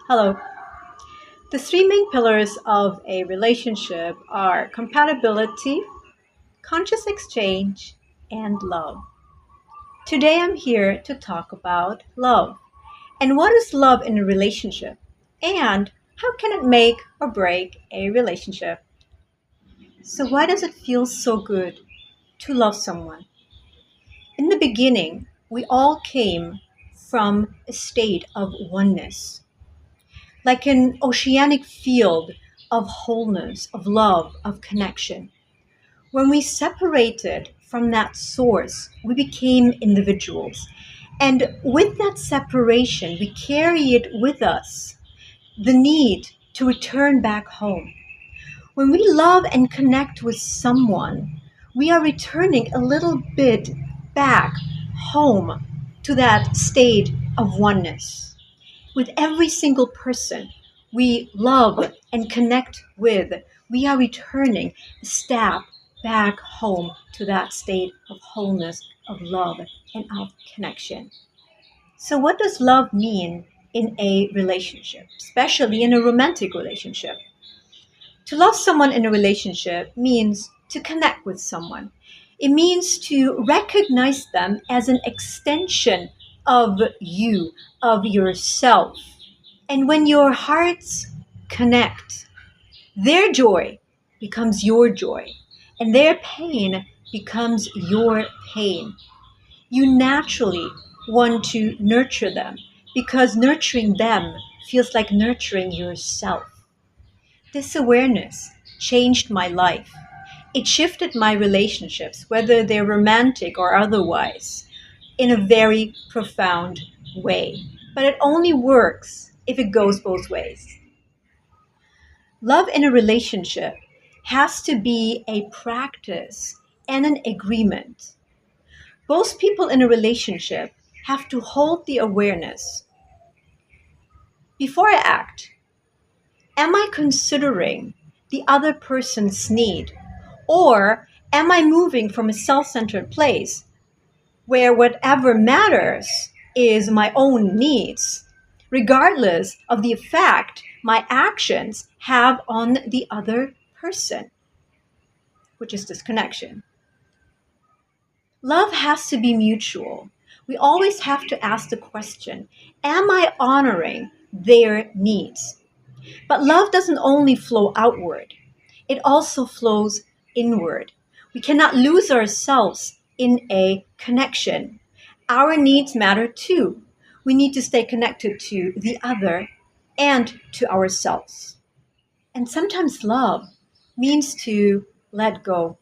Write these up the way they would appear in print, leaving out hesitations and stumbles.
Hello. The three main pillars of a relationship are compatibility, conscious exchange, and love. Today I'm here to talk about love. And what is love in a relationship? And how can it make or break a relationship? So, why does it feel so good to love someone? In the beginning, we all came from a state of oneness, like an oceanic field of wholeness, of love, of connection. When we separated from that source, we became individuals. And with that separation, we carry it with us the need to return back home. When we love and connect with someone, we are returning a little bit back home to that state of oneness. With every single person we love and connect with, we are returning a step back home to that state of wholeness, of love, and of connection. So, what does love mean in a relationship, especially in a romantic relationship? To love someone in a relationship means to connect with someone. It means to recognize them as an extension of you, of yourself. And when your hearts connect, their joy becomes your joy, and their pain becomes your pain. You naturally want to nurture them because nurturing them feels like nurturing yourself. This awareness changed my life. It shifted my relationships, whether they're romantic or otherwise, in a very profound way. But it only works if it goes both ways. Love in a relationship has to be a practice and an agreement. Both people in a relationship have to hold the awareness. Before I act, am I considering the other person's need? Or am I moving from a self centered place where whatever matters is my own needs, regardless of the effect my actions have on the other person, which is disconnection? Love has to be mutual. We always have to ask the question, am I honoring their needs? But love doesn't only flow outward, it also flows inward. We cannot lose ourselves in a connection. Our needs matter too. We need to stay connected to the other and to ourselves. And sometimes love means to let go.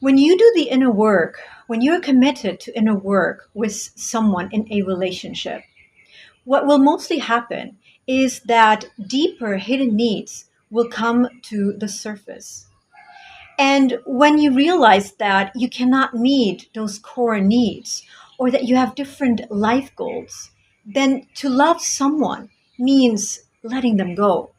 When you do the inner work, when you're committed to inner work with someone in a relationship, what will mostly happen is that deeper hidden needs will come to the surface. And when you realize that you cannot meet those core needs or that you have different life goals, then to love someone means letting them go.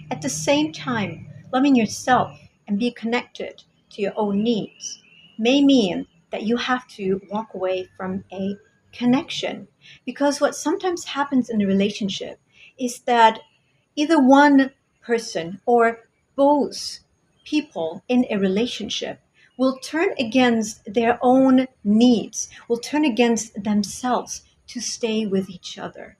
At the same time, loving yourself and be connected to your own needs may mean that you have to walk away from a connection. Because what sometimes happens in a relationship is that either one person or both people in a relationship will turn against their own needs, will turn against themselves to stay with each other.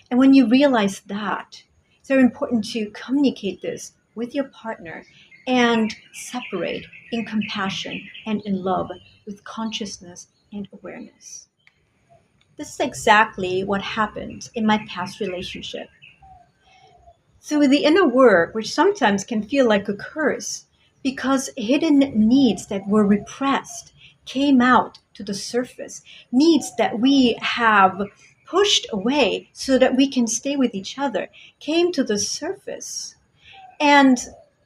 And when you realize that, it's very important to communicate this with your partner and separate in compassion and in love with consciousness and awareness. This is exactly what happened in my past relationship. Through the inner work, which sometimes can feel like a curse, because hidden needs that were repressed came out to the surface, needs that we have pushed away so that we can stay with each other came to the surface. And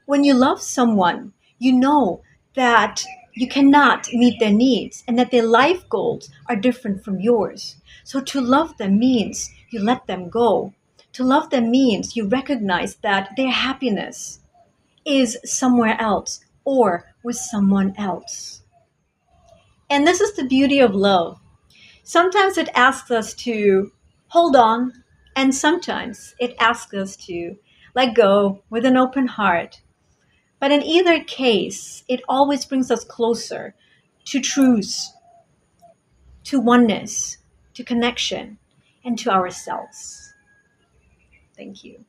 when you love someone, you know that you cannot meet their needs and that their life goals are different from yours. So to love them means you let them go. To love them means you recognize that their happiness is somewhere else or with someone else. And this is the beauty of love. Sometimes it asks us to hold on And sometimes it asks us to let go with an open heart. But in either case, it always brings us closer to truth, to oneness, to connection, and to ourselves. Thank you.